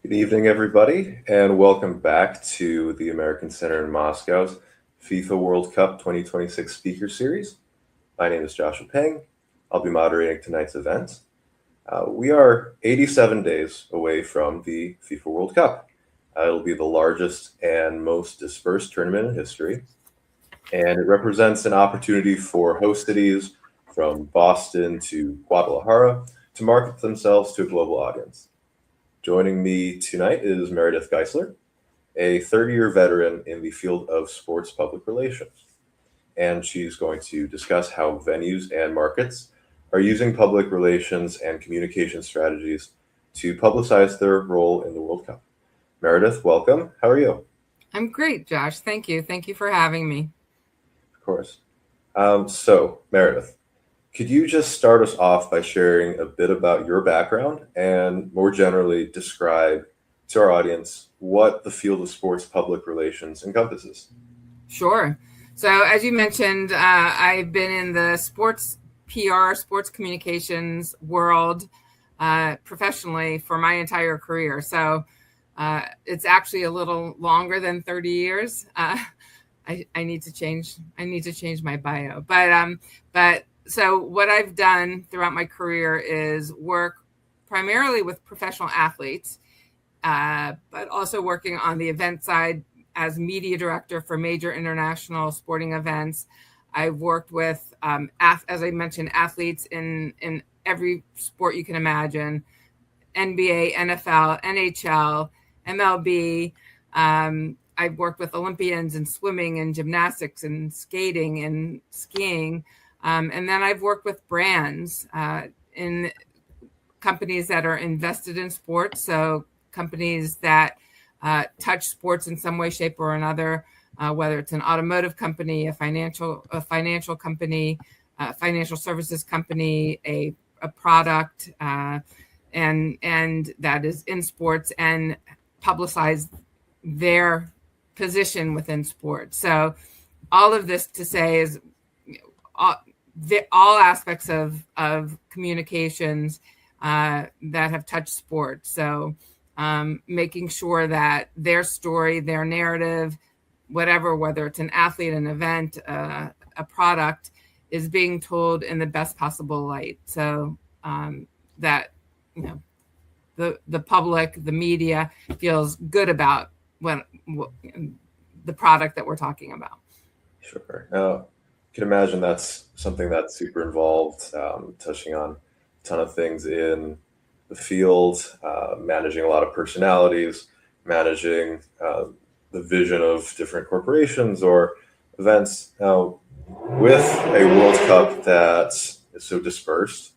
Good evening, everybody, and welcome back to the American Center in Moscow's FIFA World Cup 2026 Speaker Series. My name is Joshua Peng. I'll be moderating tonight's event. We are 87 days away from the FIFA World Cup. It'll be the largest and most dispersed tournament in history, and it represents an opportunity for host cities from Boston to Guadalajara to market themselves to a global audience. Joining me tonight is Meredith Geisler, a 30-year veteran in the field of sports public relations. And she's going to discuss how venues and markets are using public relations and communication strategies to publicize their role in the World Cup. Meredith, welcome. How are you? I'm great, Josh. Thank you. Thank you for having me. Of course. So, Meredith, could you just start us off by sharing a bit about your background and more generally describe to our audience what the field of sports public relations encompasses? Sure. So as you mentioned, I've been in the sports PR, sports communications world professionally for my entire career. So it's actually a little longer than 30 years. I need to change my bio, but so what I've done throughout my career is work primarily with professional athletes, but also working on the event side as media director for major international sporting events. I've worked with, as I mentioned, athletes in every sport you can imagine: NBA, NFL, NHL, MLB. I've worked with Olympians in swimming and gymnastics and skating and skiing. And then I've worked with brands in companies that are invested in sports. So companies that touch sports in some way, shape, or another, whether it's an automotive company, a financial company, a financial services company, a product, and that is in sports, and publicize their position within sports. So all of this to say is all aspects of communications that have touched sports. So making sure that their story, their narrative, whether it's an athlete, an event, a product, is being told in the best possible light. So that the public, the media feels good about the product that we're talking about. Sure. Now, I can imagine that's something that's super involved, touching on a ton of things in the field, managing a lot of personalities, managing the vision of different corporations or events. Now, with a World Cup that is so dispersed,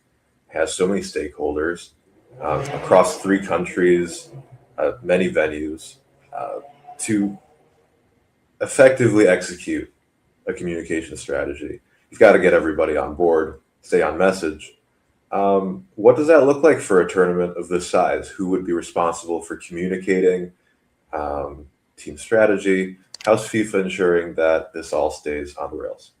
has so many stakeholders across 3 countries, many venues, to effectively execute a communication strategy, you've got to get everybody on board, stay on message. What does that look like for a tournament of this size? Who would be responsible for communicating team strategy? How's FIFA ensuring that this all stays on the rails?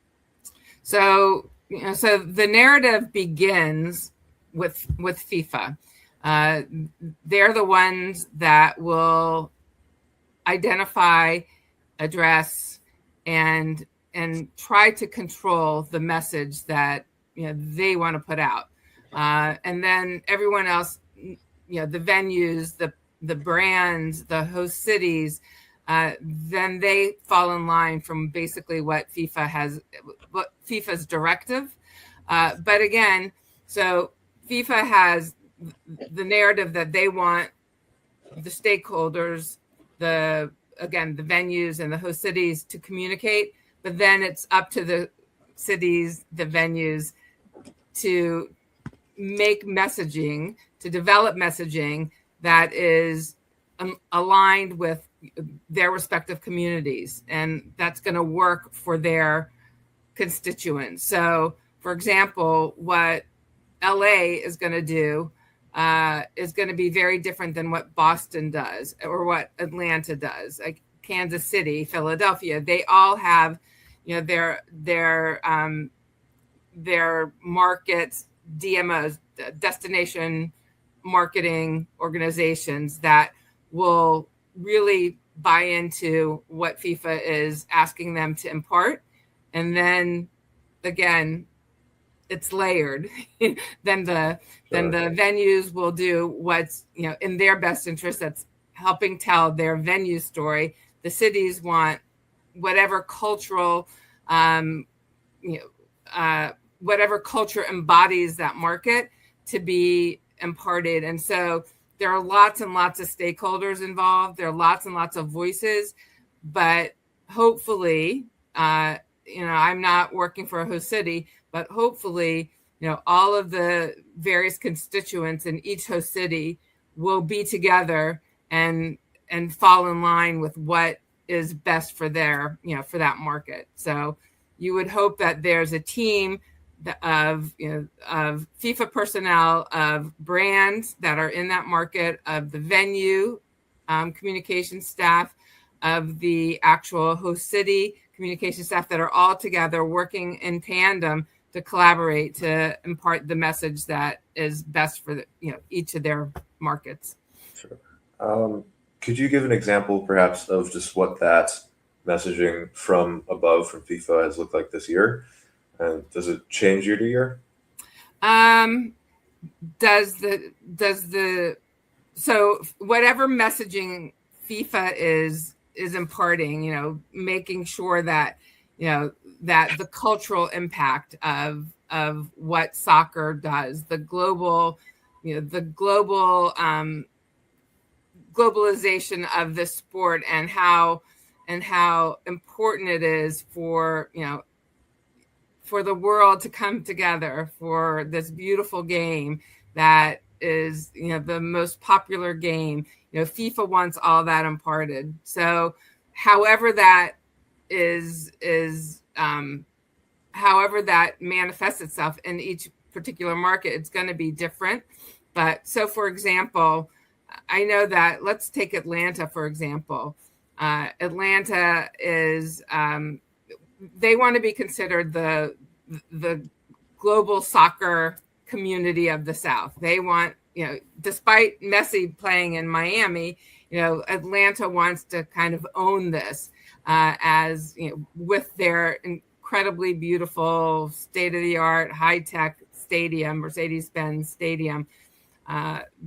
So the narrative begins with FIFA. They're the ones that will identify, address, and try to control the message that they want to put out, and then everyone else, the venues, the brands, the host cities, then they fall in line from basically what FIFA's directive. But again, so FIFA has the narrative that they want the stakeholders, the venues and the host cities to communicate. But then it's up to the cities, the venues, to make messaging, to develop messaging that is aligned with their respective communities. And that's going to work for their constituents. So, for example, what LA is going to do is going to be very different than what Boston does or what Atlanta does. Like Kansas City, Philadelphia, they all have their markets, DMOs, destination marketing organizations that will really buy into what FIFA is asking them to impart. And then again, it's layered. then the venues will do what's in their best interest. That's helping tell their venue story. The cities want whatever cultural, whatever culture embodies that market to be imparted. And so there are lots and lots of stakeholders involved. There are lots and lots of voices, but hopefully, I'm not working for a host city, but hopefully, all of the various constituents in each host city will be together and fall in line with what is best for their, for that market. So you would hope that there's a team of FIFA personnel, of brands that are in that market, of the venue communication staff, of the actual host city communication staff that are all together working in tandem to collaborate to impart the message that is best for each of their markets. Sure. Could you give an example perhaps of just what that messaging from above from FIFA has looked like this year? And does it change year to year? So whatever messaging FIFA is imparting, making sure that, that the cultural impact of what soccer does, the global globalization of this sport, and how important it is for the world to come together for this beautiful game that is the most popular game. FIFA wants all that imparted. So however that however that manifests itself in each particular market, it's going to be different. But so, for example, I know that, let's take Atlanta, for example. Atlanta is, they want to be considered the global soccer community of the South. They want, despite Messi playing in Miami, Atlanta wants to kind of own this as, with their incredibly beautiful, state-of-the-art, high-tech stadium, Mercedes-Benz Stadium.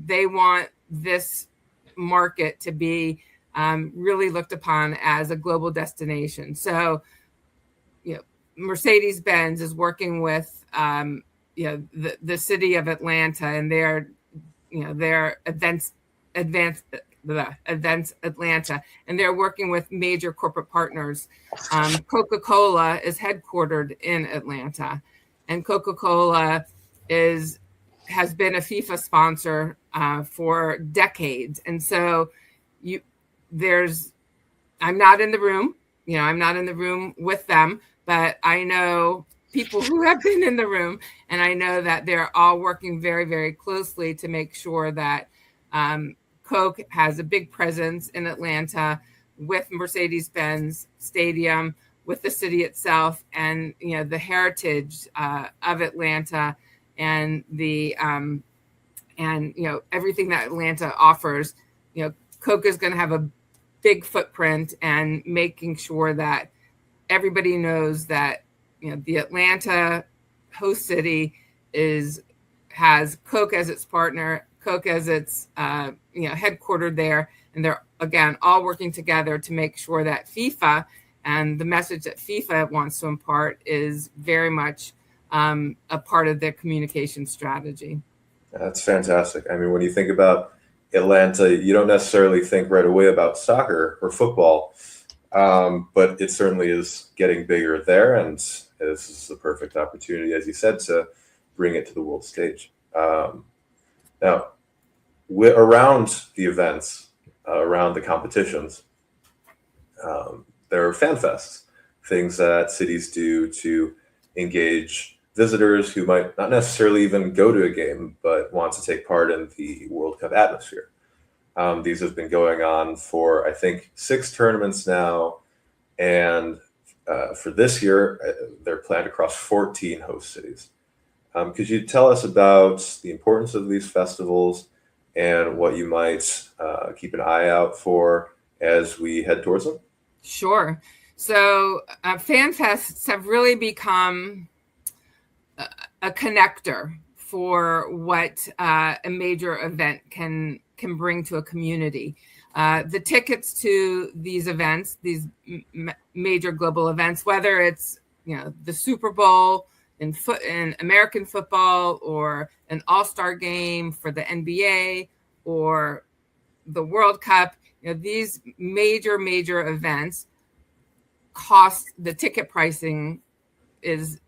They want this market to be really looked upon as a global destination. So, Mercedes-Benz is working with the city of Atlanta and their events Atlanta, and they're working with major corporate partners. Coca-Cola is headquartered in Atlanta, and Coca-Cola has been a FIFA sponsor for decades. And so I'm not in the room, I'm not in the room with them, but I know people who have been in the room, and I know that they're all working very, very closely to make sure that Coke has a big presence in Atlanta with Mercedes-Benz Stadium, with the city itself, and the heritage of Atlanta, and the everything that Atlanta offers. Coke is going to have a big footprint, and making sure that everybody knows that the Atlanta host city has Coke as its partner, Coke as its headquartered there, and they're again all working together to make sure that FIFA and the message that FIFA wants to impart is very much a part of their communication strategy. That's fantastic. I mean, when you think about Atlanta, you don't necessarily think right away about soccer or football, but it certainly is getting bigger there, and this is the perfect opportunity, as you said, to bring it to the world stage. Now, around the events, around the competitions, there are fan fests, things that cities do to engage visitors who might not necessarily even go to a game, but want to take part in the World Cup atmosphere. These have been going on for, I think, 6 tournaments now. And for this year, they're planned across 14 host cities. Could you tell us about the importance of these festivals and what you might keep an eye out for as we head towards them? Sure. So fan fests have really become a connector for what a major event can bring to a community. The tickets to these events, these major global events, whether it's the Super Bowl in American football, or an All-Star game for the NBA, or the World Cup, these major events cost, the ticket pricing is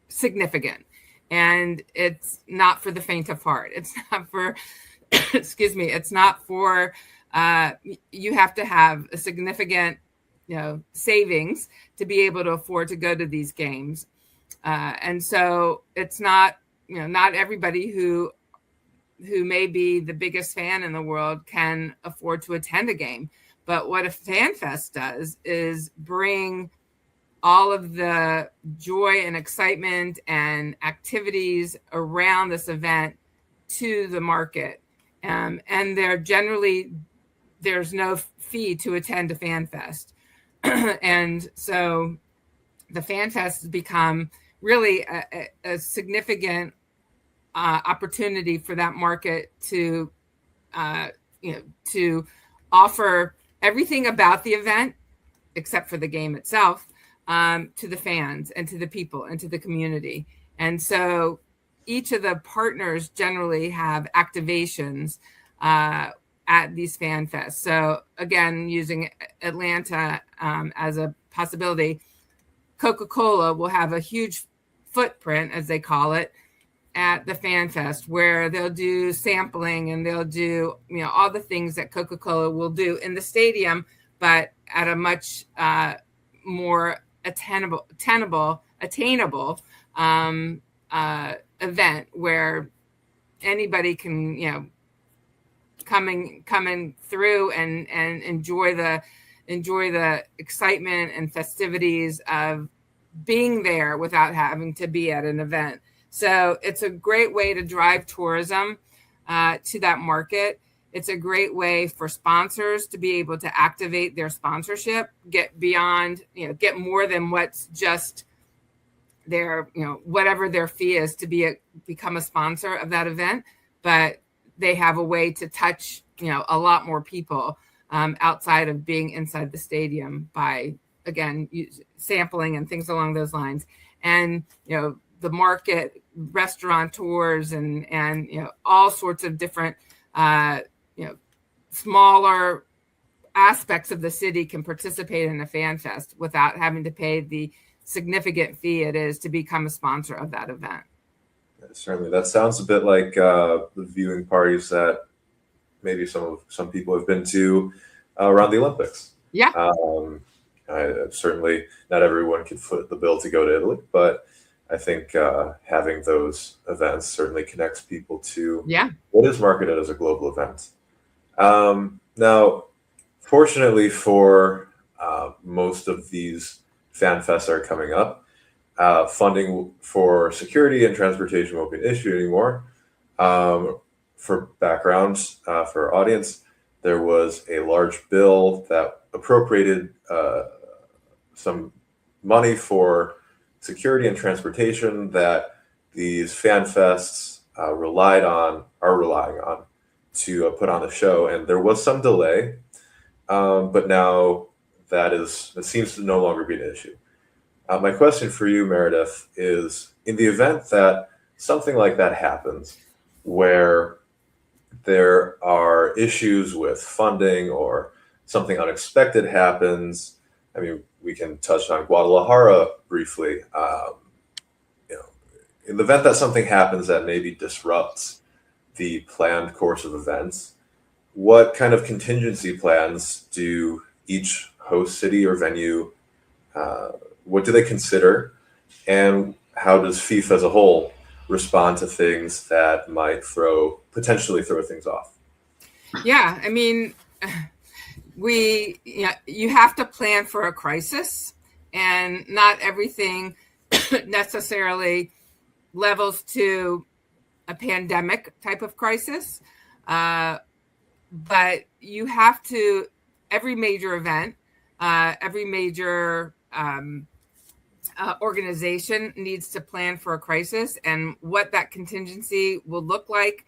significant, and it's not for the faint of heart. It's not for excuse me, it's not for you have to have a significant savings to be able to afford to go to these games, and so it's not not everybody who may be the biggest fan in the world can afford to attend a game. But what a fan fest does is bring all of the joy and excitement and activities around this event to the market. And there's no fee to attend a fan fest. And so the fan fest has become really a significant opportunity for that market to to offer everything about the event, except for the game itself, to the fans and to the people and to the community. And so each of the partners generally have activations at these fan fests. So again, using Atlanta as a possibility, Coca-Cola will have a huge footprint, as they call it, at the fan fest, where they'll do sampling and they'll do all the things that Coca-Cola will do in the stadium, but at a much more attainable event where anybody can coming through and enjoy the excitement and festivities of being there without having to be at an event. So it's a great way to drive tourism to that market. It's a great way for sponsors to be able to activate their sponsorship, get beyond, get more than what's just their, whatever their fee is to become a sponsor of that event. But they have a way to touch, a lot more people outside of being inside the stadium by, again, sampling and things along those lines. And, the market, restaurateurs and all sorts of different, smaller aspects of the city can participate in a fan fest without having to pay the significant fee it is to become a sponsor of that event. Certainly, that sounds a bit like the viewing parties that maybe some people have been to around the Olympics. Yeah. Certainly, not everyone can foot the bill to go to Italy, but I think having those events certainly connects people to what is marketed as a global event. Now, fortunately for most of these fan fests that are coming up, funding for security and transportation won't be an issue anymore. For background, for our audience, there was a large bill that appropriated some money for security and transportation that these fan fests are relying on to put on the show. And there was some delay, but now that seems to no longer be an issue. My question for you, Meredith, is in the event that something like that happens, where there are issues with funding or something unexpected happens. I mean, we can touch on Guadalajara briefly. In the event that something happens that maybe disrupts the planned course of events, what kind of contingency plans do each host city or venue, what do they consider, and how does FIFA as a whole respond to things that might potentially throw things off? Yeah, I mean, you have to plan for a crisis, and not everything necessarily levels to a pandemic type of crisis. But you have to, every major event, every major organization needs to plan for a crisis, and what that contingency will look like,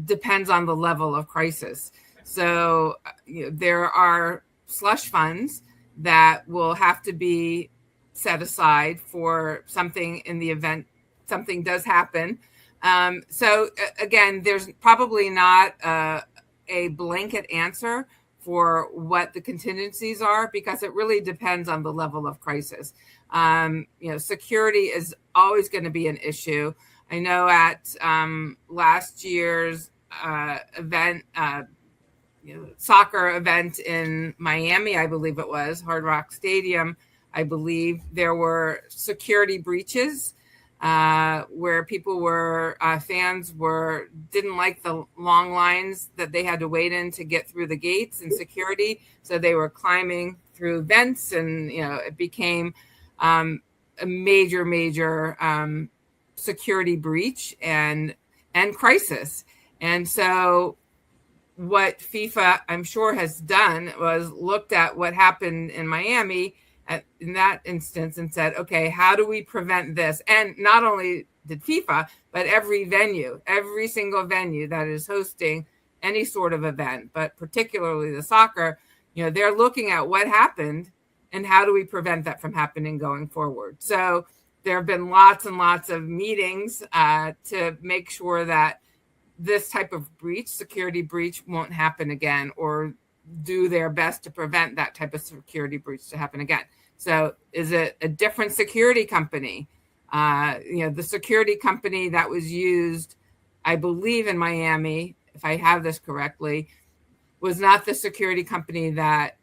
depends on the level of crisis. So there are slush funds that will have to be set aside for something in the event something does happen. So again, there's probably not a blanket answer for what the contingencies are, because it really depends on the level of crisis. Security is always going to be an issue. I know at last year's event, soccer event in Miami, I believe it was, Hard Rock Stadium, I believe there were security breaches where people were, fans didn't like the long lines that they had to wait in to get through the gates and security. So they were climbing through vents, and, it became a major security breach and crisis. And so what FIFA, I'm sure, has done was looked at what happened in Miami in that instance and said, okay, how do we prevent this? And not only did FIFA, but every single venue that is hosting any sort of event, but particularly the soccer, they're looking at what happened and how do we prevent that from happening going forward. So there have been lots and lots of meetings to make sure that this type of security breach won't happen again, or do their best to prevent that type of security breach to happen again. So is it a different security company? The security company that was used, I believe, in Miami, if I have this correctly, was not the security company that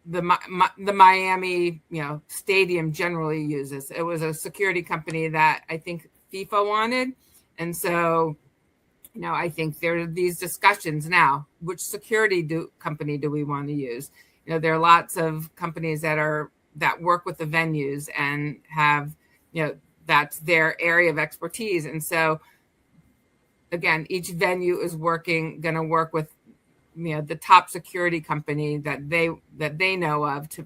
the Miami stadium generally uses. It was a security company that I think FIFA wanted. And so, I think there are these discussions now, which security company do we want to use? There are lots of companies that work with the venues and have, that's their area of expertise. And so, again, each venue is going to work with, the top security company that they know of to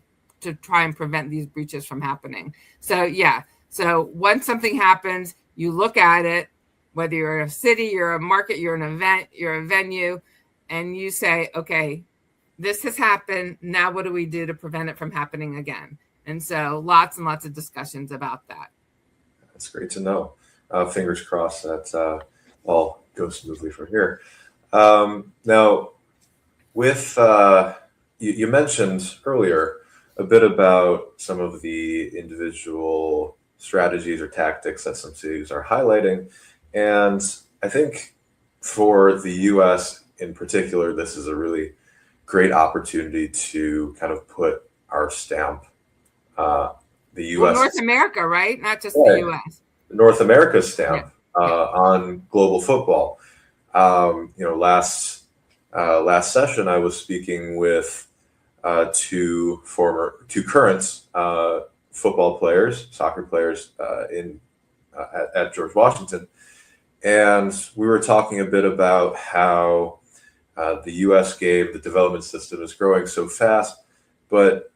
try and prevent these breaches from happening. So, yeah. So once something happens, you look at it, whether you're a city, you're a market, you're an event, you're a venue, and you say, okay, this has happened. Now what do we do to prevent it from happening again? And so lots and lots of discussions about that. That's great to know. Fingers crossed that all goes smoothly from here. Now, with you mentioned earlier a bit about some of the individual strategies or tactics that some cities are highlighting. And I think for the U.S. in particular, this is a really great opportunity to kind of put our stamp, the U.S. North America, right? Not just the U.S. North America's stamp on global football. Last session I was speaking with two current football players, soccer players at George Washington. And we were talking a bit about how the U.S. game, the development system is growing so fast, but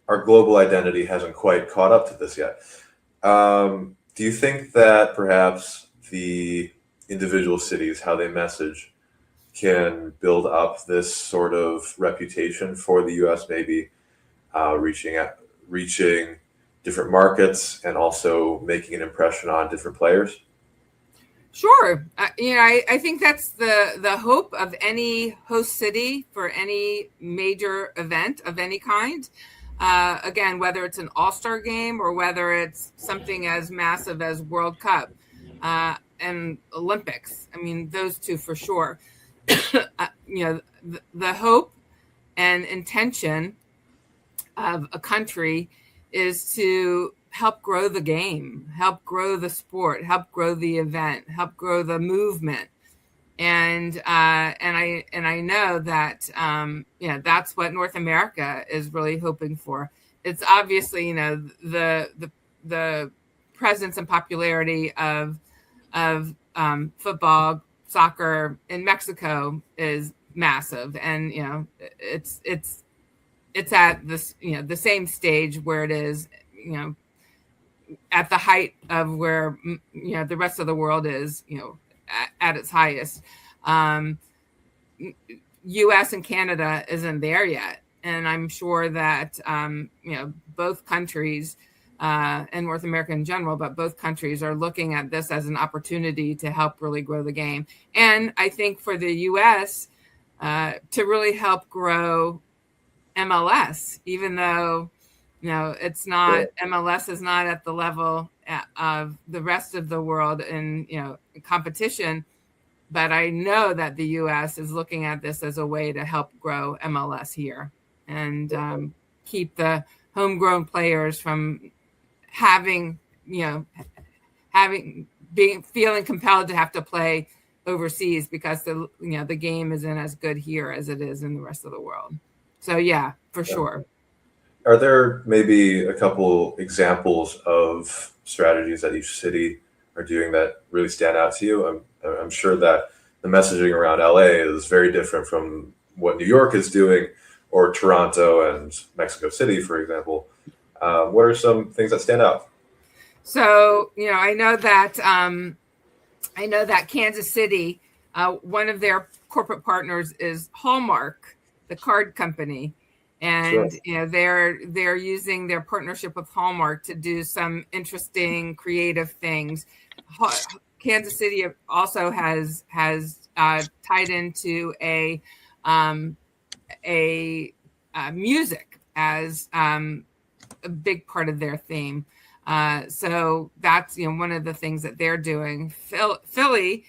our global identity hasn't quite caught up to this yet. Do you think that perhaps the individual cities, how they message, can build up this sort of reputation for the U.S., maybe reaching different markets and also making an impression on different players? Sure. I think that's the hope of any host city for any major event of any kind. Again, whether it's an all-star game or whether it's something as massive as World Cup and Olympics. I mean, those two for sure. The hope and intention of a country is to help grow the game, help grow the sport, help grow the event, help grow the movement. And I know that that's what North America is really hoping for. It's obviously the presence and popularity of football, soccer in Mexico is massive, and it's at this the same stage where it is at the height of where the rest of the world is at its highest. U.S. and Canada isn't there yet, and I'm sure that both countries and North America in general, but both countries are looking at this as an opportunity to help really grow the game. And I think for the U.S. To really help grow MLS, even though it's not, MLS is not at the level of the rest of the world in competition. But I know that the U.S. is looking at this as a way to help grow MLS here and keep the homegrown players from feeling compelled to have to play overseas because the game isn't as good here as it is in the rest of the world. So yeah, for sure. Are there maybe a couple examples of strategies that each city are doing that really stand out to you? I'm sure that the messaging around LA is very different from what New York is doing, or Toronto and Mexico City, for example. What are some things that stand out? So, I know that Kansas City, one of their corporate partners is Hallmark, the card company. And Sure. they're using their partnership with Hallmark to do some interesting creative things. Kansas City also has tied into a music as a big part of their theme. So that's one of the things that they're doing. Philly,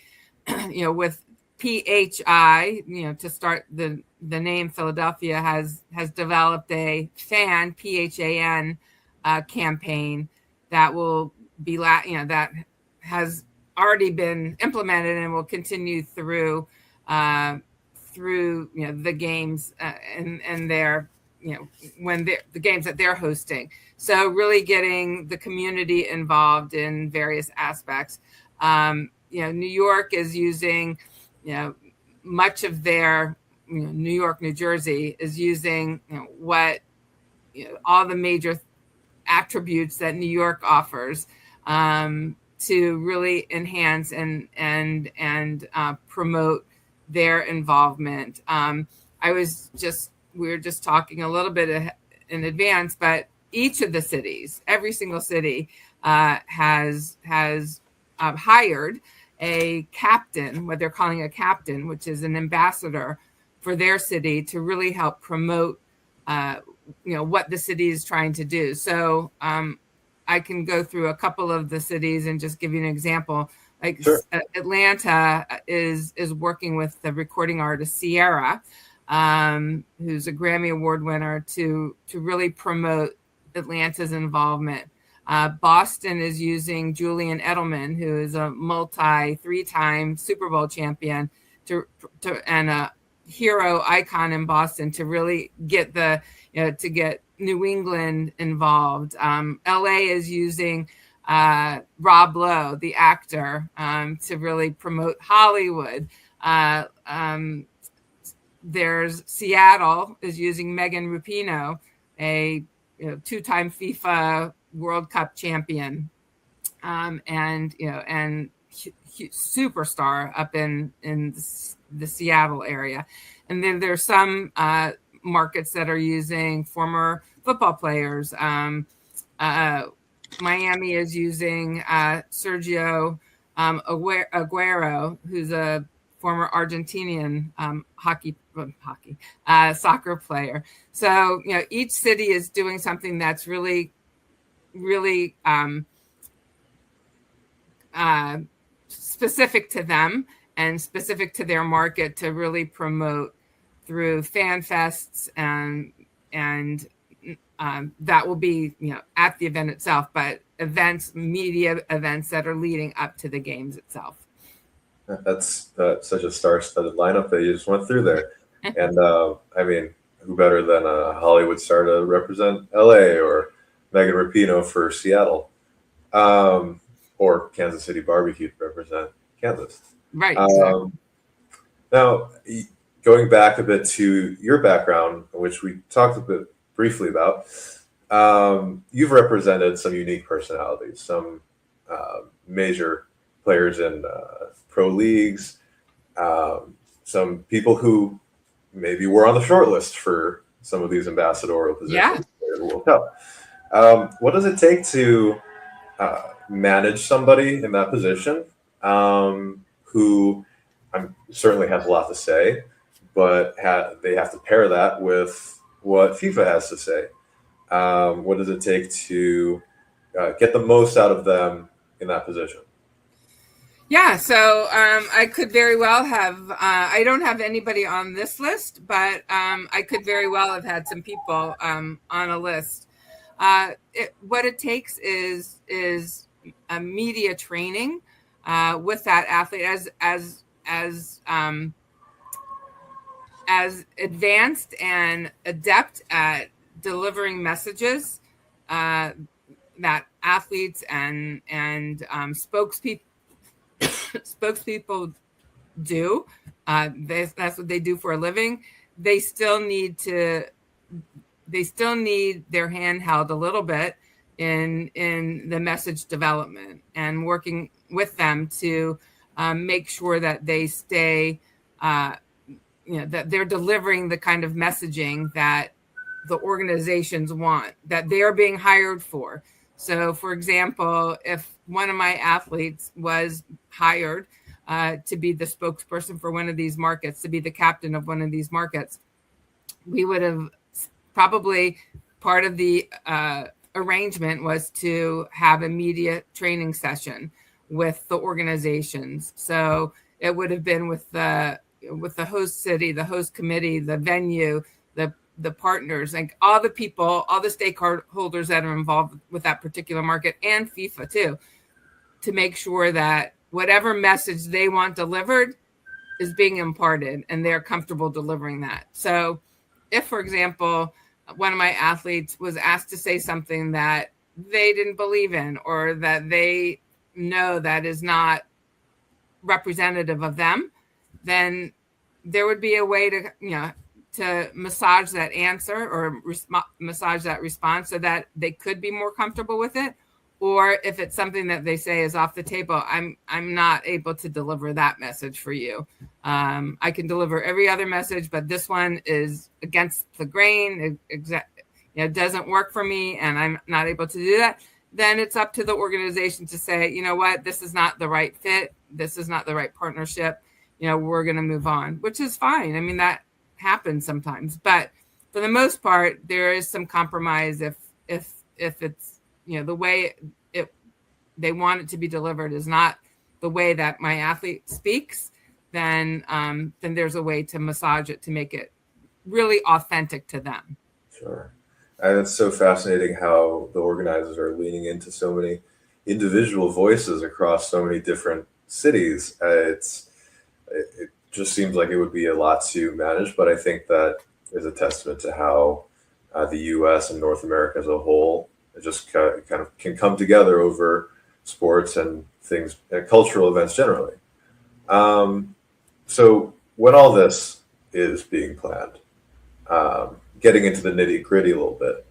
with PHI, to start the name Philadelphia has developed a PHAN campaign that will be that has already been implemented and will continue through the games and their when the games that they're hosting. So really getting the community involved in various aspects. New York is using much of their New York, New Jersey is using what all the major attributes that New York offers to really enhance and promote their involvement. We were just talking a little bit in advance, but each of the cities, every single city has hired a captain, what they're calling a captain, which is an ambassador for their city to really help promote what the city is trying to do. So I can go through a couple of the cities and just give you an example. Like Sure. Atlanta is working with the recording artist Sierra, who's a Grammy Award winner, to really promote Atlanta's involvement. Boston is using Julian Edelman, who is a three-time Super Bowl champion, and a hero icon in Boston, to really get to get New England involved. LA is using Rob Lowe, the actor, to really promote Hollywood. There's Seattle is using Megan Rapinoe, a two-time FIFA World Cup champion, and superstar up in the Seattle area. And then there's some markets that are using former football players. Miami is using Sergio Aguero, who's a former Argentinian soccer player. So, each city is doing something that's really, really specific to them and specific to their market to really promote through fan fests and that will be at the event itself, but media events that are leading up to the games itself. That's such a star-studded lineup that you just went through there. And I mean, who better than a Hollywood star to represent LA, or Megan Rapinoe for Seattle? or Kansas City barbecue to represent Kansas. Right. Exactly. Now, going back a bit to your background, which we talked a bit briefly about, you've represented some unique personalities, some major players in pro leagues, some people who maybe were on the short list for some of these ambassadorial positions for the World Cup. What does it take to manage somebody in that position who certainly has a lot to say, but they have to pair that with what FIFA has to say? What does it take to get the most out of them in that position? Yeah, so I could very well have, I don't have anybody on this list, but I could very well have had some people on a list. What it takes is a media training with that athlete as advanced and adept at delivering messages that athletes and spokespeople do. That's what they do for a living. They still need their hand held a little bit in the message development and working with them to make sure that they stay, that they're delivering the kind of messaging that the organizations want, that they're being hired for. So, for example, if one of my athletes was hired to be the spokesperson for one of these markets, to be the captain of one of these markets, we would have probably part of the arrangement was to have a media training session with the organizations. So it would have been with the host city, the host committee, the venue, the partners, like all the people, all the stakeholders that are involved with that particular market, and FIFA too, to make sure that whatever message they want delivered is being imparted and they're comfortable delivering that. So if, for example, one of my athletes was asked to say something that they didn't believe in, or that they know that is not representative of them, then there would be a way to massage that answer or massage that response so that they could be more comfortable with it. Or if it's something that they say is off the table, I'm not able to deliver that message for you. I can deliver every other message, but this one is against the grain. It doesn't work for me, and I'm not able to do that. Then it's up to the organization to say, you know what, this is not the right fit. This is not the right partnership. We're going to move on, which is fine. I mean, that happens sometimes, but for the most part, there is some compromise if it's the way they want it to be delivered is not the way that my athlete speaks, then there's a way to massage it to make it really authentic to them. Sure. And it's so fascinating how the organizers are leaning into so many individual voices across so many different cities. It just seems like it would be a lot to manage, but I think that is a testament to how the U.S. and North America as a whole just kind of can come together over sports and things, cultural events generally. So when all this is being planned, getting into the nitty gritty a little bit,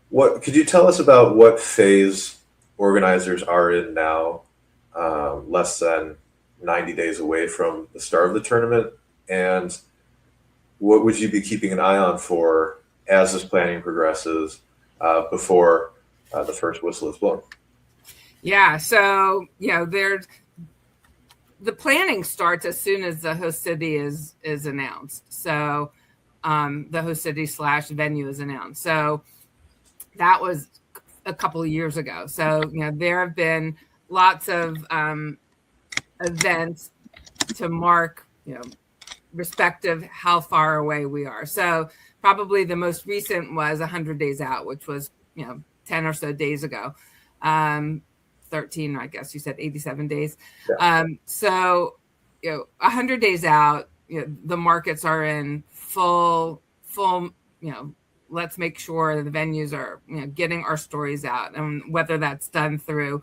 what could you tell us about what phase organizers are in now, less than 90 days away from the start of the tournament, and what would you be keeping an eye on for as this planning progresses before the first whistle is blown? Yeah, so there's the planning starts as soon as the host city is announced. So the host city / venue is announced. So that was a couple of years ago. So there have been lots of events to mark respective how far away we are. So probably the most recent was 100 days out, which was 10 or so days ago. 13, I guess you said 87 days. Yeah. So 100 days out, the markets are in full let's make sure the venues are, getting our stories out, and whether that's done through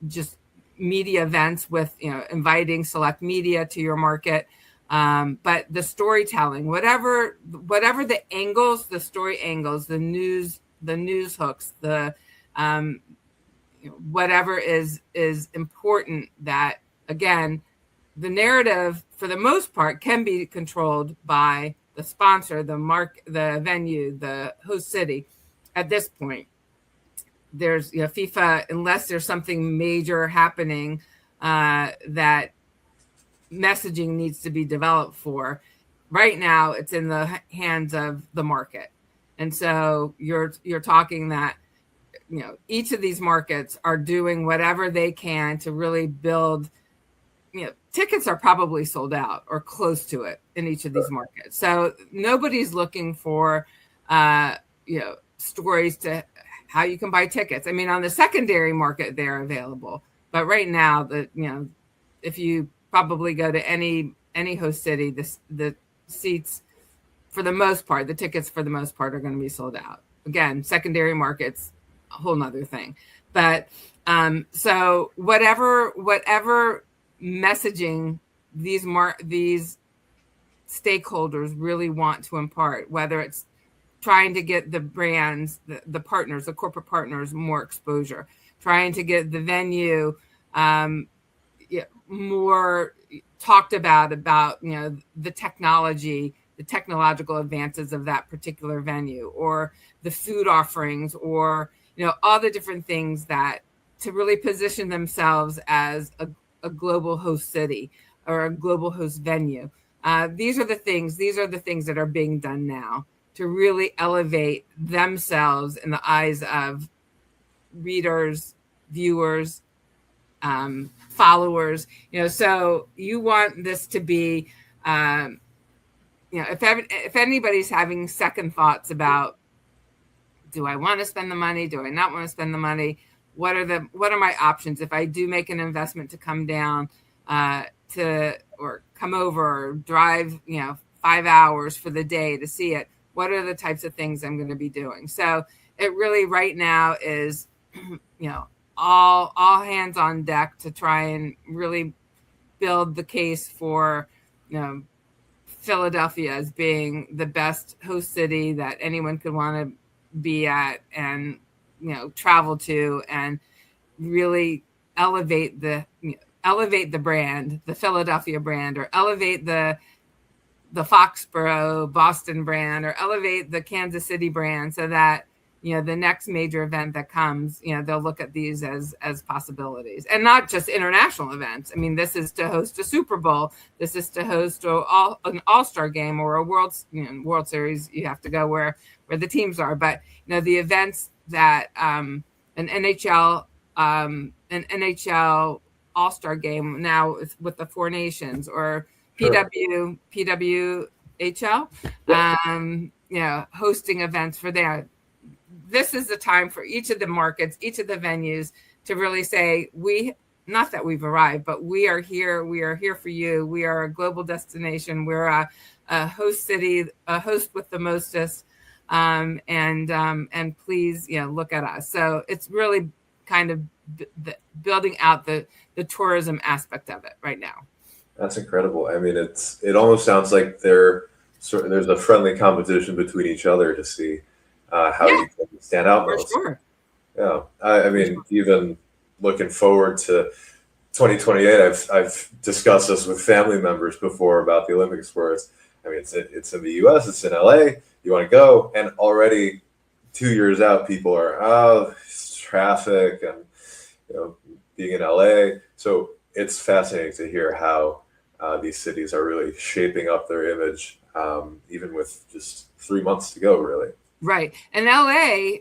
just media events with, inviting select media to your market. But the storytelling, whatever the angles, the story angles, the news hooks, whatever is important, that again, the narrative for the most part can be controlled by the sponsor, the venue, the host city. At this point, there's, FIFA, unless there's something major happening that messaging needs to be developed for. Right now, it's in the hands of the market. And so you're talking that, each of these markets are doing whatever they can to really build. Tickets are probably sold out or close to it in each of these markets. So nobody's looking for, stories to how you can buy tickets. I mean, on the secondary market, they're available. But right now, if you probably go to any host city, the seats, for the most part, the tickets for the most part are going to be sold out. Again, secondary markets, a whole nother thing. But so whatever messaging these stakeholders really want to impart, whether it's trying to get the brands, the partners, the corporate partners, more exposure, trying to get the venue more talked about the technological advances of that particular venue, or the food offerings, or all the different things that to really position themselves as a global host city or a global host venue. These are the things that are being done now to really elevate themselves in the eyes of readers, viewers, followers. So you want this to be, if anybody's having second thoughts about, do I want to spend the money? Do I not want to spend the money? What are my options if I do make an investment to come down or come over or drive 5 hours for the day to see it? What are the types of things I'm going to be doing? So it really right now is all hands on deck to try and really build the case for Philadelphia as being the best host city that anyone could want to be at and travel to, and really elevate the brand, the Philadelphia brand, or elevate the Foxborough Boston brand, or elevate the Kansas City brand, so that the next major event that comes, they'll look at these as possibilities, and not just international events. I mean, this is to host a Super Bowl. This is to host an All-Star game or a World Series. You have to go where the teams are. But the events that an NHL All-Star game now with the Four Nations, or PWHL, hosting events for that. This is the time for each of the markets, each of the venues, to really say, not that we've arrived, but we are here. We are here for you. We are a global destination. We're a host city, a host with the mostest, and please, look at us. So it's really kind of building out the tourism aspect of it right now. That's incredible. I mean, it almost sounds like there's a friendly competition between each other to see how you can stand out most. Sure. Yeah, I mean, even looking forward to 2028, I've discussed this with family members before about the Olympics, where it's in the U.S., it's in L.A. You want to go, and already 2 years out, people are it's traffic and being in L.A. So it's fascinating to hear how these cities are really shaping up their image, even with just 3 months to go, really. Right. And LA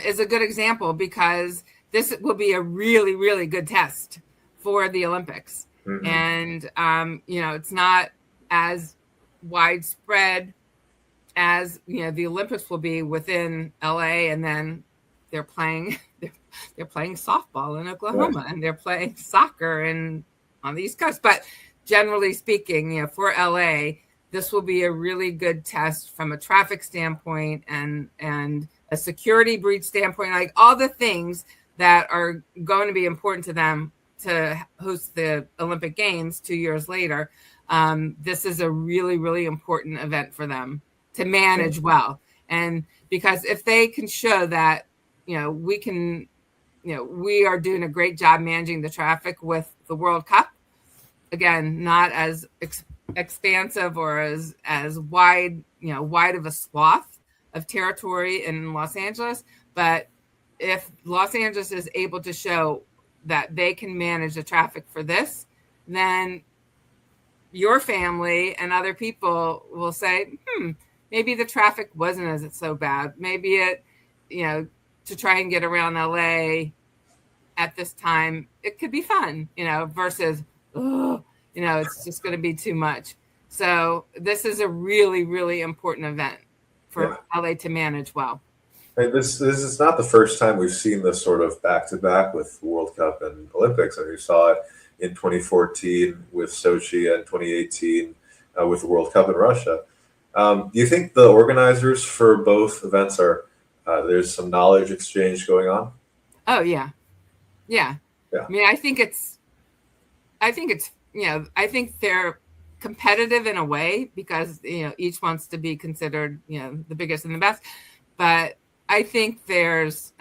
is a good example, because this will be a really, really good test for the Olympics. Mm-hmm. And, it's not as widespread as, the Olympics will be within LA, and then they're playing softball in Oklahoma, and they're playing soccer on the East Coast. But generally speaking, for LA, this will be a really good test from a traffic standpoint and a security breach standpoint, like all the things that are going to be important to them to host the Olympic Games 2 years later. This is a really, really important event for them to manage well. And because if they can show that, we can, we are doing a great job managing the traffic with the World Cup, again, not as expansive or as wide, wide of a swath of territory in Los Angeles. But if Los Angeles is able to show that they can manage the traffic for this, then your family and other people will say, maybe the traffic wasn't as so bad. Maybe it, to try and get around LA at this time, it could be fun, versus, it's just going to be too much. So this is a really, really important event for LA to manage well. And this is not the first time we've seen this sort of back-to-back with World Cup and Olympics. And we saw it in 2014 with Sochi and 2018 with the World Cup in Russia. Do you think the organizers for both events there's some knowledge exchange going on? Oh, yeah. I mean, I think they're competitive in a way because, each wants to be considered, the biggest and the best. But I think there's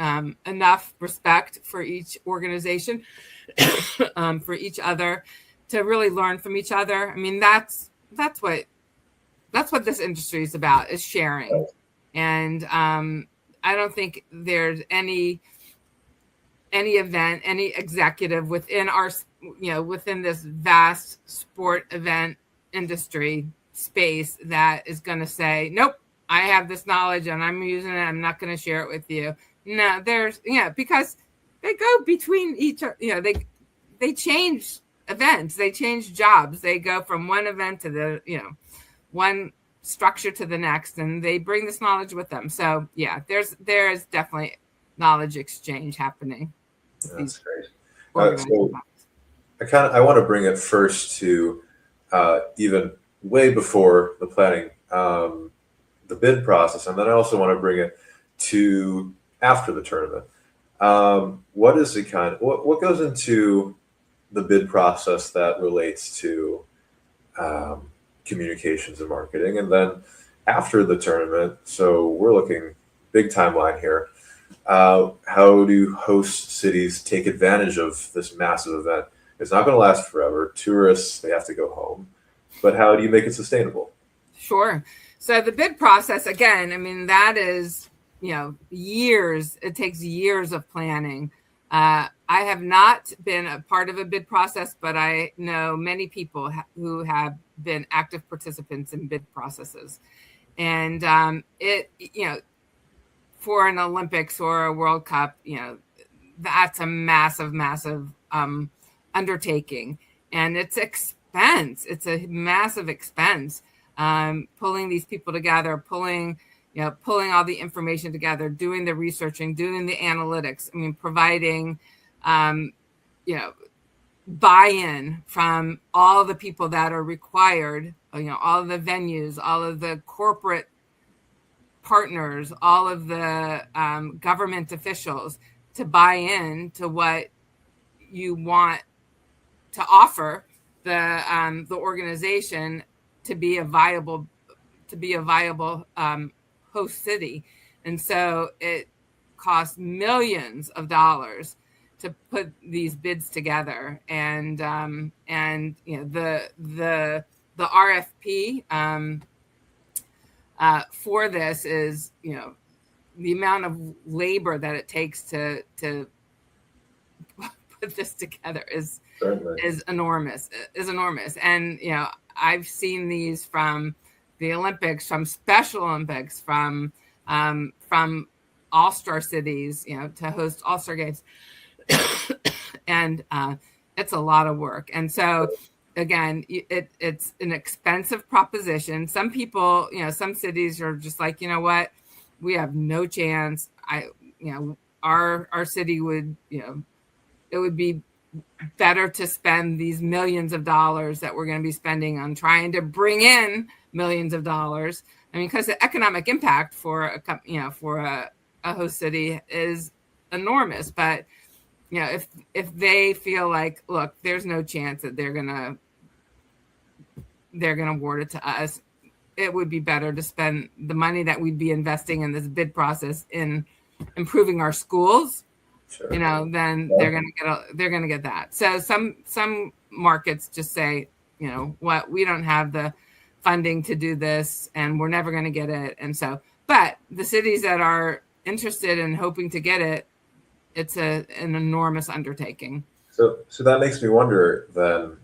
enough respect for each organization, for each other, to really learn from each other. I mean, that's what this industry is about, is sharing. And I don't think there's any event, any executive within within this vast sport event industry space that is going to say, nope, I have this knowledge and I'm using it. I'm not going to share it with you. No, because they go between each, they change events, they change jobs. They go from one event to the, one structure to the next, and they bring this knowledge with them. So there is definitely knowledge exchange happening. That's great. So I want to bring it first to even way before the planning, the bid process, and then I also want to bring it to after the tournament. What is what goes into the bid process that relates to communications and marketing, and then after the tournament? So we're looking big timeline here. How do host cities take advantage of this massive event? It's not going to last forever. Tourists, they have to go home. But how do you make it sustainable? Sure. So the bid process, again, I mean, that is, years. It takes years of planning. I have not been a part of a bid process, but I know many people who have been active participants in bid processes. And for an Olympics or a World Cup, that's a massive, massive undertaking. And it's expense. It's a massive expense. Pulling these people together, pulling all the information together, doing the researching, doing the analytics. I mean, providing, buy-in from all the people that are required, all of the venues, all of the corporate partners, all of the government officials to buy in to what you want to offer the organization to be a viable host city. And so it costs millions of dollars to put these bids together. And the RFP for this is, the amount of labor that it takes to put this together is enormous. And I've seen these from the Olympics, from Special Olympics, from all-star cities, to host all-star games. And it's a lot of work. And so, again, it's an expensive proposition. Some people, some cities are just like, what, we have no chance. Our city would, it would be better to spend these millions of dollars that we're going to be spending on trying to bring in millions of dollars. I mean, because the economic impact for a host city is enormous. But if they feel like, look, there's no chance that they're gonna award it to us, it would be better to spend the money that we'd be investing in this bid process in improving our schools. Sure. Then they're gonna get that. So some markets just say, what, we don't have the funding to do this, and we're never going to get it. And so, but the cities that are interested in hoping to get it, it's an enormous undertaking. So that makes me wonder then,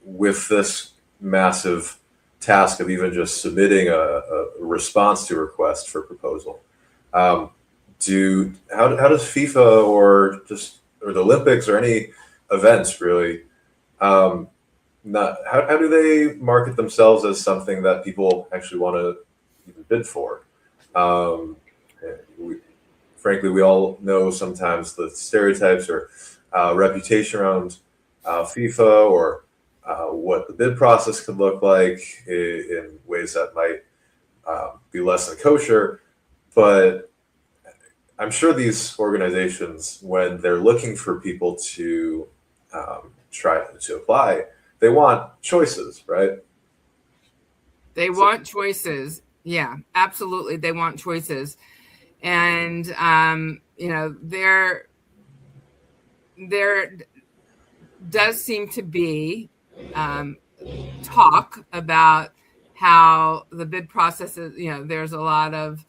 with this massive task of even just submitting a response to a request for proposal, how does FIFA or the Olympics or any events really, how do they market themselves as something that people actually want to even bid for? Frankly, we all know sometimes the stereotypes or reputation around FIFA or what the bid process could look like in ways that might be less than kosher. But I'm sure these organizations, when they're looking for people to try to apply, they want choices, right? They want choices. Yeah, absolutely. They want choices. And, there does seem to be talk about how the bid process is, there's a lot of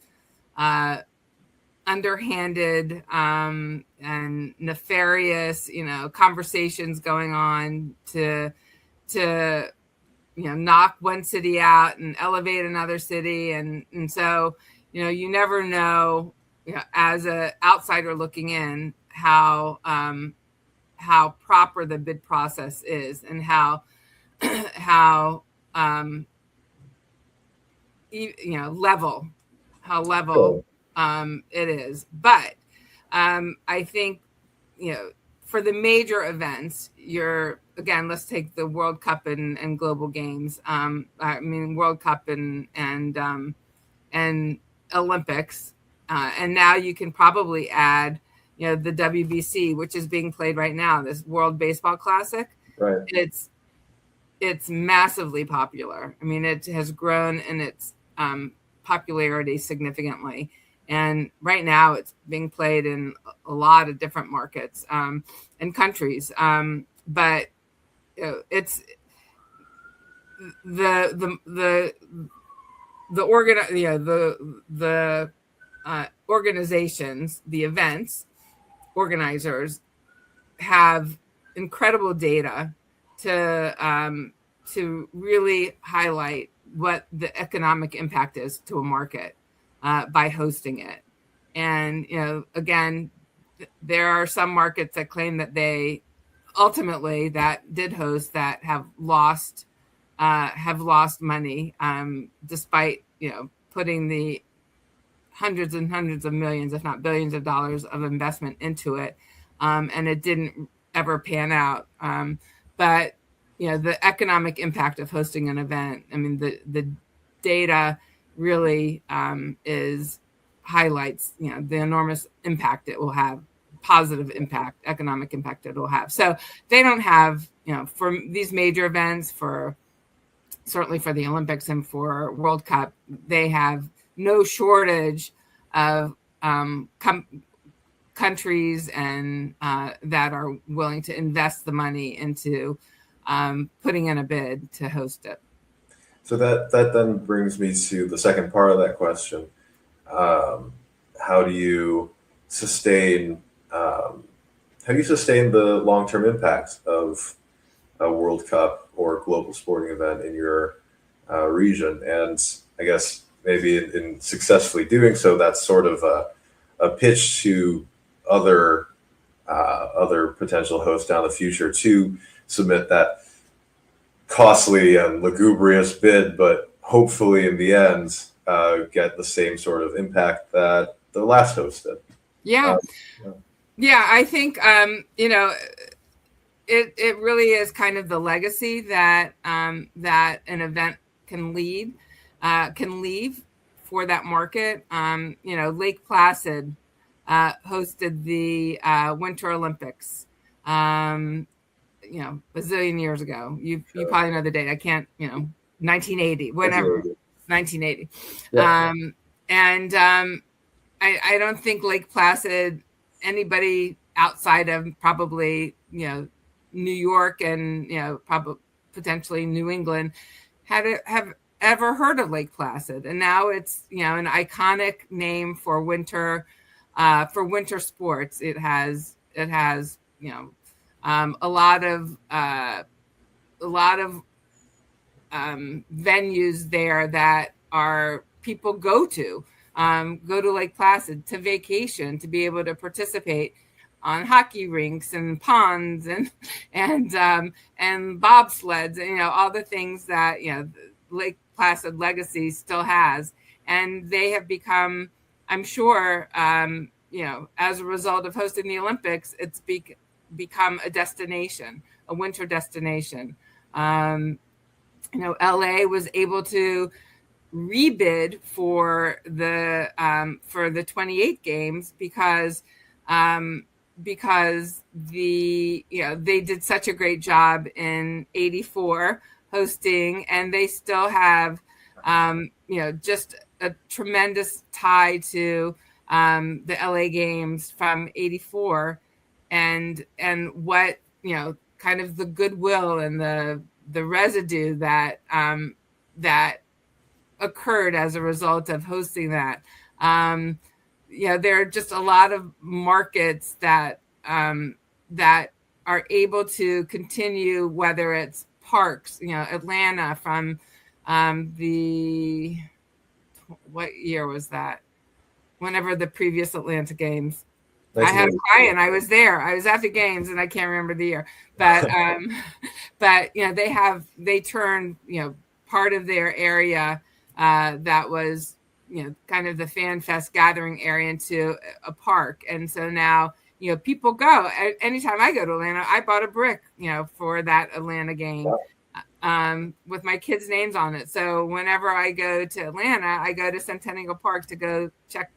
underhanded and nefarious, conversations going on to knock one city out and elevate another city. And so, you never know, as an outsider looking in, how proper the bid process is and how level it is. But I think, for the major events, let's take the World Cup and global games. World Cup and Olympics. And now you can probably add, the WBC, which is being played right now, this World Baseball Classic. Right. It's massively popular. I mean, it has grown in its popularity significantly. And right now it's being played in a lot of different markets and countries. But it's the organizations, the events organizers have incredible data to really highlight what the economic impact is to a market by hosting it. And, again, there are some markets that claim that they ultimately that did host that have lost money, despite, putting the hundreds and hundreds of millions, if not billions of dollars of investment into it. And it didn't ever pan out. But, the economic impact of hosting an event, I mean, the data really highlights, the enormous impact it will have, positive impact, economic impact it will have. So they don't have, for these major events, certainly for the Olympics and for World Cup, they have no shortage of countries and that are willing to invest the money into putting in a bid to host it. So that then brings me to the second part of that question. How do you sustain the long-term impact of a World Cup or global sporting event in your region? And I guess maybe in successfully doing so, that's sort of a pitch to other potential hosts down the future to submit that costly and lugubrious bid, but hopefully in the end get the same sort of impact that the last host did. Yeah, I think it really is kind of the legacy that that an event can leave for that market. Lake Placid hosted the Winter Olympics, a bazillion years ago. You probably know the date. I can't, 1980, whatever, 1980. Yeah. I don't think Lake Placid, anybody outside of probably, New York and, probably potentially New England have ever heard of Lake Placid. And now it's, an iconic name for winter sports. It has, a lot of venues there that are people go to Lake Placid to vacation, to be able to participate on hockey rinks and ponds and bobsleds, and all the things that Lake Placid legacy still has. And they have become, I'm sure, as a result of hosting the Olympics, it's become a destination, a winter destination. LA was able to rebid for the 28 games because they did such a great job in '84 hosting, and they still have just a tremendous tie to the LA games from '84, and what kind of the goodwill and the residue that occurred as a result of hosting that. There are just a lot of markets that are able to continue, whether it's parks, Atlanta from what year was that? Whenever the previous Atlanta games. I had a client. I was there. I was at the games, and I can't remember the year. But they turned part of their area that was kind of the fan fest gathering area into a park, and so now people go. Anytime I go to Atlanta, I bought a brick for that Atlanta game. With my kids' names on it. So whenever I go to Atlanta, I go to Centennial Park to go check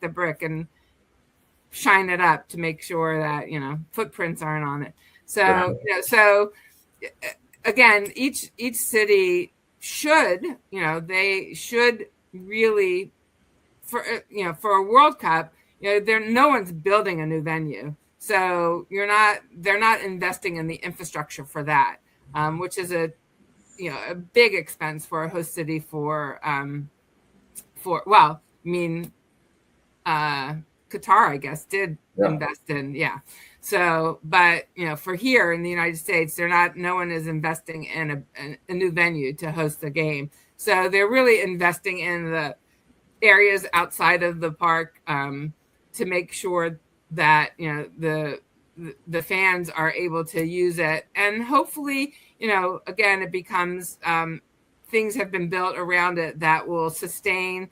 the brick and shine it up to make sure that footprints aren't on it. So so again, each city should they should really for a World Cup, no one's building a new venue, so they're not investing in the infrastructure for that, which is a big expense for a host city Qatar, I guess, did invest in, So, but for here in the United States, no one is investing in a new venue to host a game. So they're really investing in the areas outside of the park to make sure that the fans are able to use it, and hopefully again it becomes things have been built around it that will sustain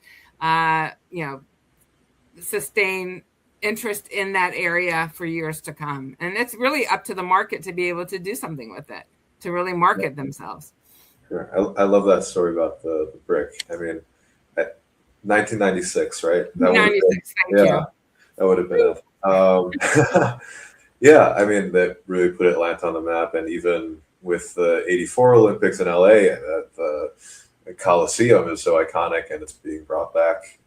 interest in that area for years to come. And it's really up to the market to be able to do something with it, to really market themselves. Sure. I love that story about the brick. I mean, 1996, right? 96, thank you. That would have been it. Yeah, I mean, that really put Atlanta on the map. And even with the '84 Olympics in LA, the Coliseum is so iconic, and it's being brought back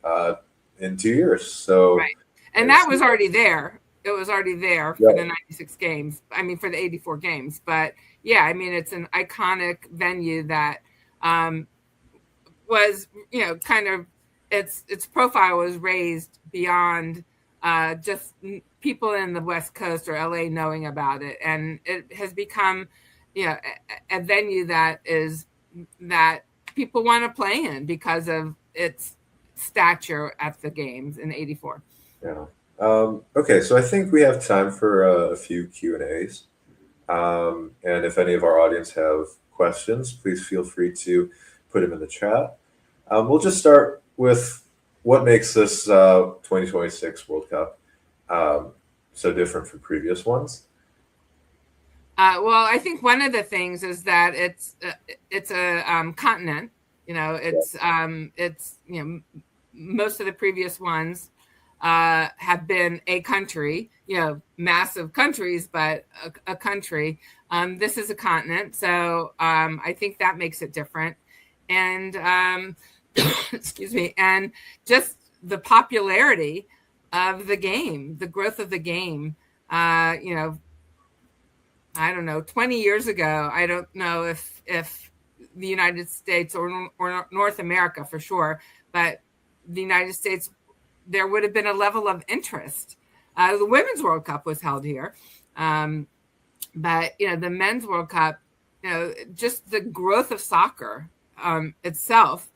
in 2 years. So, right. And that was already there. It was already there for the 96 games. I mean, for the '84 games. But yeah, I mean, it's an iconic venue that was, kind of its profile was raised beyond just people in the West Coast or LA knowing about it. And it has become, a venue that people want to play in because of its stature at the games in '84. Yeah. Okay, so I think we have time for a few Q&As. And if any of our audience have questions, please feel free to put them in the chat. We'll just start with what makes this 2026 World Cup so different from previous ones. Well, I think one of the things is that it's a continent, It's most of the previous ones have been a country, massive countries, but a country. This is a continent, so I think that makes it different. And excuse me, and just the popularity of the game, the growth of the game. I don't know, 20 years ago, I don't know if the United States or North America for sure, but the United States, there would have been a level of interest. The Women's World Cup was held here. But, the Men's World Cup, just the growth of soccer itself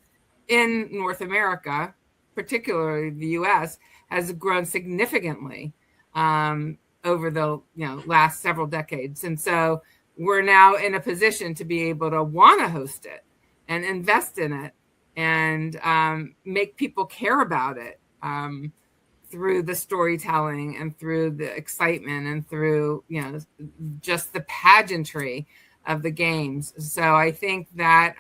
in North America, particularly the U.S., has grown significantly over the last several decades. And so we're now in a position to be able to want to host it and invest in it and make people care about it through the storytelling and through the excitement and through, just the pageantry of the games. So I think that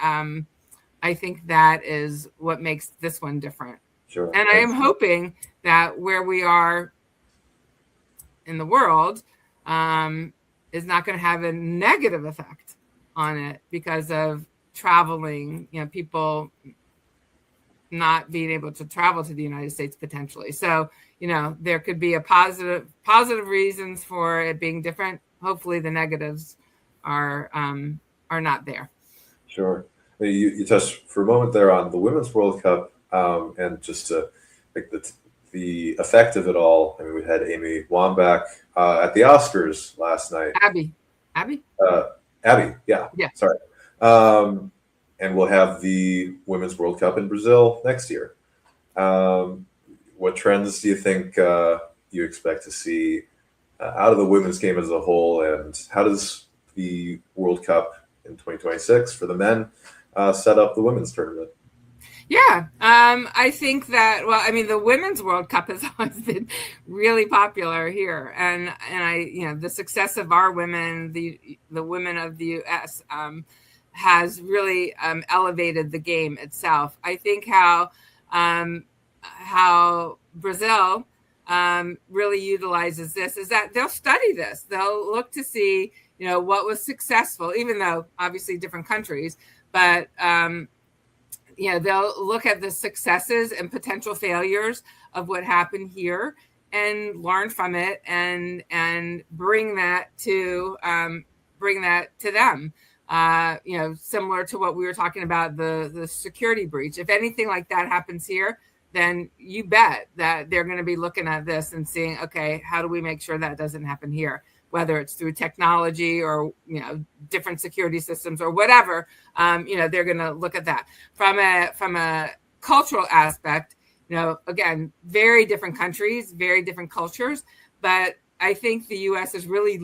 is what makes this one different. Sure. And I am hoping that where we are in the world is not going to have a negative effect on it because of traveling, people not being able to travel to the United States potentially. So, there could be a positive reasons for it being different. Hopefully the negatives are not there. Sure. You touched for a moment there on the Women's World Cup and just like the effect of it all. I mean, we had Amy Wambach at the Oscars last night. Abby. Yeah. Yeah. Sorry. And we'll have the Women's World Cup in Brazil next year. What trends do you think you expect to see out of the women's game as a whole, and how does the World Cup in 2026 for the men set up the women's tournament? Yeah, I think that, the Women's World Cup has always been really popular here. And the success of our women, the women of the U.S., has really elevated the game itself. I think how Brazil really utilizes this is that they'll study this. They'll look to see, what was successful, even though obviously different countries, but they'll look at the successes and potential failures of what happened here and learn from it and bring that to them. Similar to what we were talking about, the security breach. If anything like that happens here, then you bet that they're going to be looking at this and seeing, okay, how do we make sure that doesn't happen here? Whether it's through technology or, different security systems or whatever, they're going to look at that. From a cultural aspect, again, very different countries, very different cultures, but I think the U.S. is really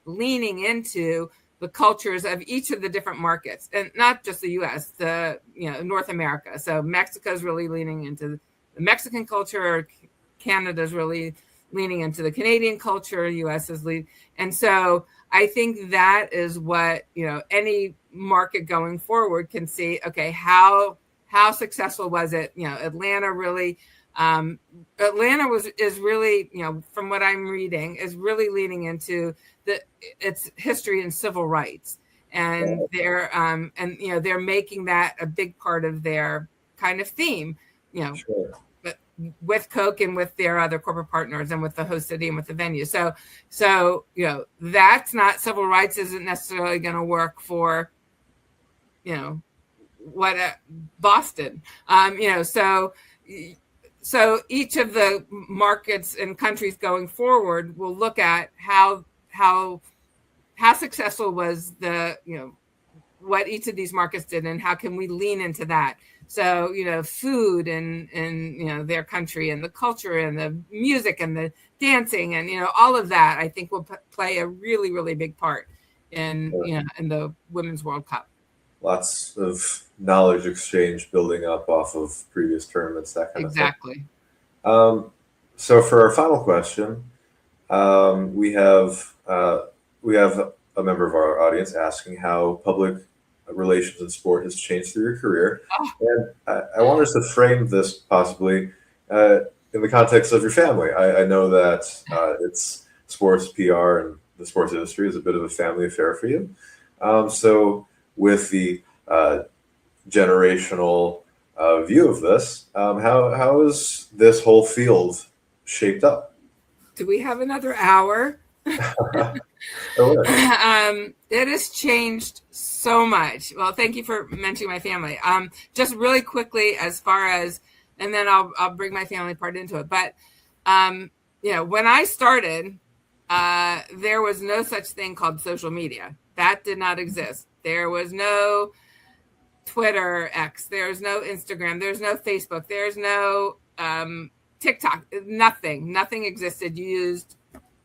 leaning into the cultures of each of the different markets, and not just the U.S., North America. So Mexico is really leaning into the Mexican culture. Canada is really leaning into the Canadian culture. U.S. is leading. And so I think that is what, any market going forward can see, okay, how successful was it? Atlanta really, is really, from what I'm reading, is really leaning into its history and civil rights. And they're making that a big part of their kind of theme, Sure. but with Coke and with their other corporate partners and with the host city and with the venue. So that's not, civil rights isn't necessarily going to work for, Boston, so each of the markets and countries going forward will look at how successful was what each of these markets did and how can we lean into that. So, food and their country and the culture and the music and the dancing and, all of that, I think will play a really, really big part in the Women's World Cup. Lots of knowledge exchange building up off of previous tournaments, that kind of thing. Exactly. So for our final question, we have a member of our audience asking how public relations in sport has changed through your career. And I want us to frame this possibly in the context of your family. I know that it's sports PR and the sports industry is a bit of a family affair for you. So with the generational view of this, how is this whole field shaped up? Do we have another hour? It has changed so much. Well, thank you for mentioning my family. Just really quickly, as far as, and then I'll bring my family part into it. But when I started, there was no such thing called social media. That did not exist. There was no Twitter, X. There's no Instagram. There's no Facebook. There's no TikTok. Nothing existed. You used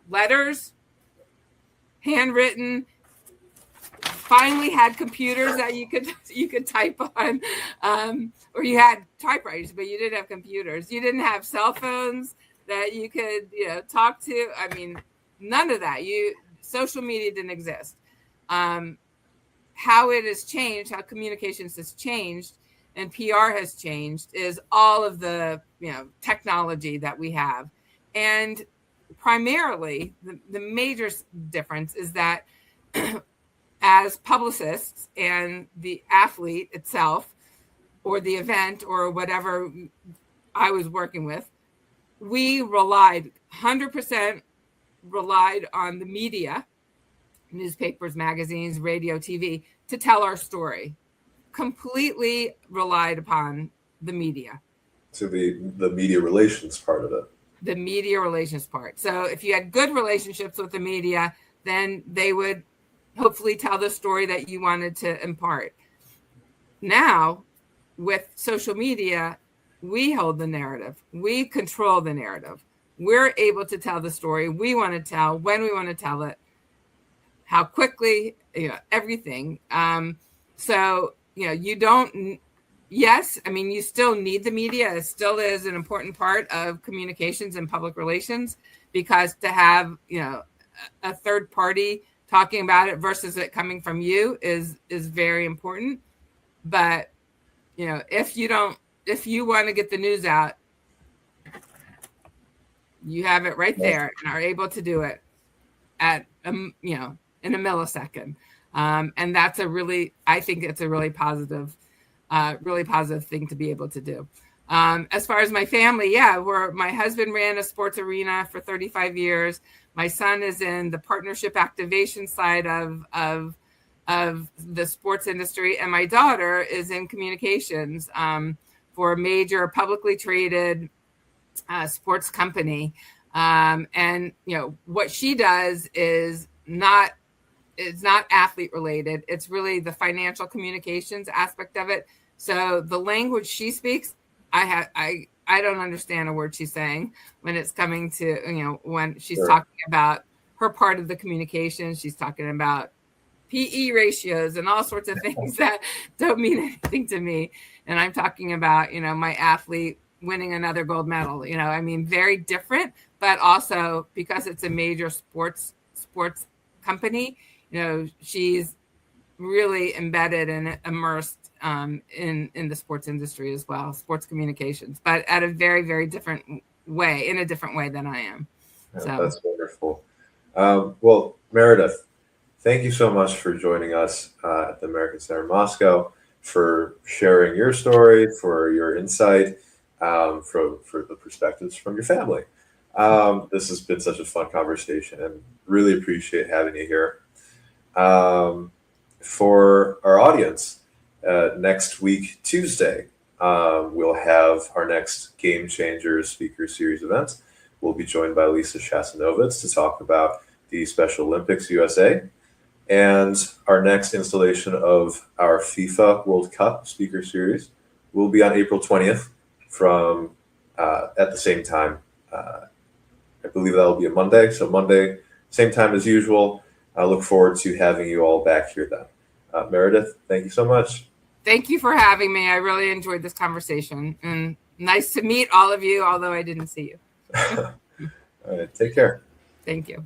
letters, handwritten. Finally had computers that you could type on, or you had typewriters, but you didn't have computers. You didn't have cell phones that you could talk to. I mean, none of that. Social media didn't exist. How it has changed, how communications has changed, and PR has changed is all of the technology that we have, and primarily the major difference is that as publicists and the athlete itself or the event or whatever I was working with, we 100% relied on the media, newspapers, magazines, radio, TV, to tell our story. Completely relied upon the media. So the media relations part of it. The media relations part. So if you had good relationships with the media, then they would hopefully tell the story that you wanted to impart. Now, with social media, we hold the narrative. We control the narrative. We're able to tell the story we want to tell, when we want to tell it, how quickly, everything. So, you don't, yes, I mean, you still need the media. It still is an important part of communications and public relations, because to have, a third party talking about it versus it coming from you is very important. But, if you want to get the news out, you have it right there and are able to do it at, in a millisecond. And that's I think it's a really positive thing to be able to do. As far as my family, my husband ran a sports arena for 35 years. My son is in the partnership activation side of the sports industry. And my daughter is in communications for a major publicly traded sports company. And, what she does is it's not athlete related. It's really the financial communications aspect of it. So the language she speaks, I don't understand a word she's saying when it's coming to, when she's talking about her part of the communication. She's talking about PE ratios and all sorts of things that don't mean anything to me. And I'm talking about, my athlete winning another gold medal, very different, but also because it's a major sports company, she's really embedded and immersed in the sports industry as well, sports communications, but at a very, very different way, in a different way than I am. So that's wonderful. Well, Meredith, thank you so much for joining us at the American Center in Moscow, for sharing your story, for your insight, for the perspectives from your family. This has been such a fun conversation, and really appreciate having you here. For our audience, next week, Tuesday, we'll have our next Game Changers Speaker Series event. We'll be joined by Lisa Shasanovitz to talk about the Special Olympics USA. And our next installation of our FIFA World Cup Speaker Series will be on April 20th from at the same time. I believe that will be a Monday. So Monday, same time as usual. I look forward to having you all back here then. Meredith, thank you so much. Thank you for having me. I really enjoyed this conversation, and nice to meet all of you, although I didn't see you. All right, take care. Thank you.